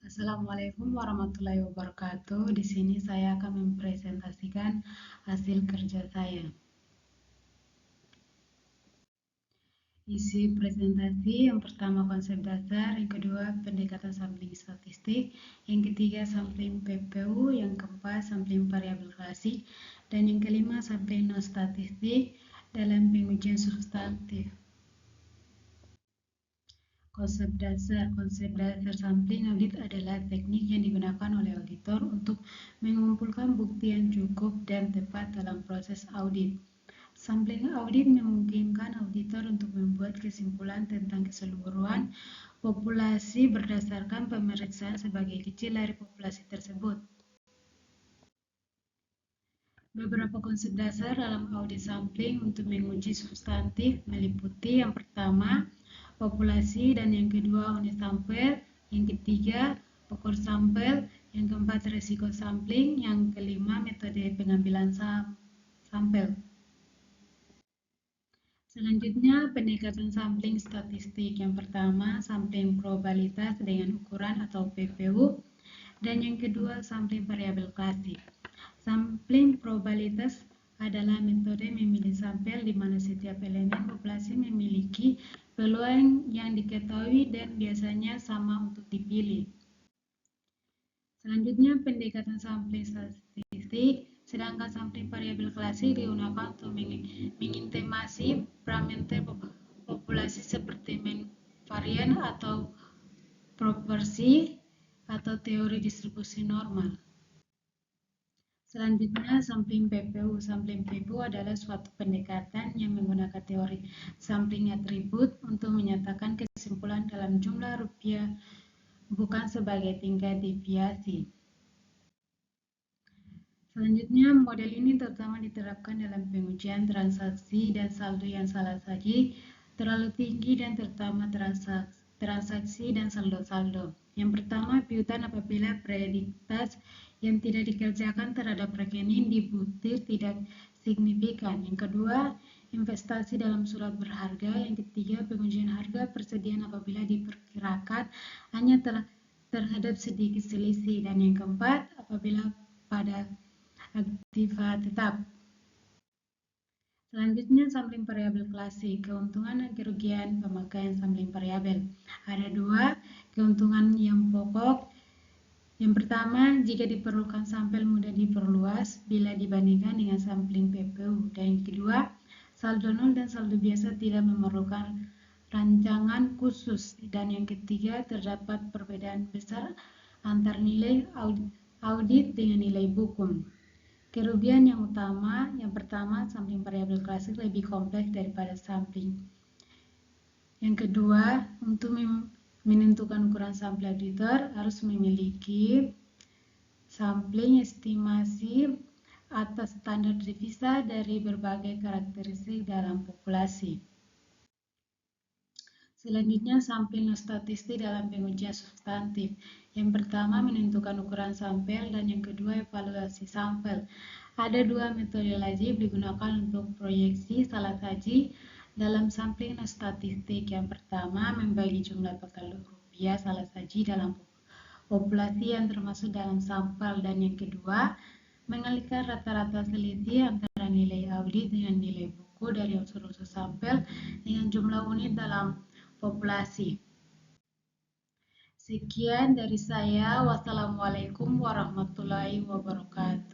Assalamualaikum warahmatullahi wabarakatuh. Di sini saya akan mempresentasikan hasil kerja saya. Isi presentasi yang pertama konsep dasar, yang kedua pendekatan sampling statistik, yang ketiga sampling PPU, yang keempat sampling variabel klasik, dan yang kelima sampling non statistik dalam pengujian substantif. Konsep dasar sampling audit adalah teknik yang digunakan oleh auditor untuk mengumpulkan bukti yang cukup dan tepat dalam proses audit. Sampling audit memungkinkan auditor untuk membuat kesimpulan tentang keseluruhan populasi berdasarkan pemeriksaan sebagai kecil dari populasi tersebut. Beberapa konsep dasar dalam audit sampling untuk menguji substantif meliputi yang pertama, populasi, dan yang kedua unit sampel, yang ketiga ukur sampel, yang keempat resiko sampling, yang kelima metode pengambilan sampel. Selanjutnya pendekatan sampling statistik. Yang pertama sampling probabilitas dengan ukuran atau PPU, dan yang kedua sampling variabel klasik. Sampling probabilitas adalah metode memilih sampel di mana setiap elemen populasi memiliki peluang yang diketahui dan biasanya sama untuk dipilih. Selanjutnya pendekatan sampling statistik, sedangkan sampling variabel klasik digunakan untuk mengintimasi parameter populasi seperti mean varian atau proporsi atau teori distribusi normal. Selanjutnya, sampling PPU. Sampling PPU adalah suatu pendekatan yang menggunakan teori sampling atribut untuk menyatakan kesimpulan dalam jumlah rupiah, bukan sebagai tingkat deviasi. Selanjutnya, model ini terutama diterapkan dalam pengujian transaksi dan saldo yang salah saji terlalu tinggi dan terutama transaksi dan saldo-saldo. Yang pertama, piutang apabila predikat yang tidak dikerjakan terhadap rekening dibutir tidak signifikan. Yang kedua, investasi dalam surat berharga. Yang ketiga, pengujian harga persediaan apabila diperkirakan hanya terhadap sedikit selisih. Dan yang keempat, apabila pada aktiva tetap. Selanjutnya, sampling variabel klasik, keuntungan dan kerugian pemakaian sampling variabel. Ada dua keuntungan yang pokok. Yang pertama, jika diperlukan sampel mudah diperluas bila dibandingkan dengan sampling PPU. Dan yang kedua, saldo nol dan saldo biasa tidak memerlukan rancangan khusus. Dan yang ketiga, terdapat perbedaan besar antar nilai audit dengan nilai buku. Kerugian yang utama, yang pertama, sampling variabel klasik lebih kompleks daripada sampling. Yang kedua, untuk menentukan ukuran sampel auditor harus memiliki sampling estimasi atas standar devisa dari berbagai karakteristik dalam populasi. Selanjutnya, sampling statistik dalam pengujian substantif. Yang pertama, menentukan ukuran sampel, dan yang kedua, evaluasi sampel. Ada dua metodologi digunakan untuk proyeksi salah saji dalam sampling statistik. Yang pertama, membagi jumlah total rupiah salah saji dalam populasi yang termasuk dalam sampel, dan yang kedua, mengalihkan rata-rata selisih antara nilai audit dengan nilai buku dari unsur-unsur sampel dengan jumlah unit dalam populasi. Sekian dari saya. Wassalamualaikum warahmatullahi wabarakatuh.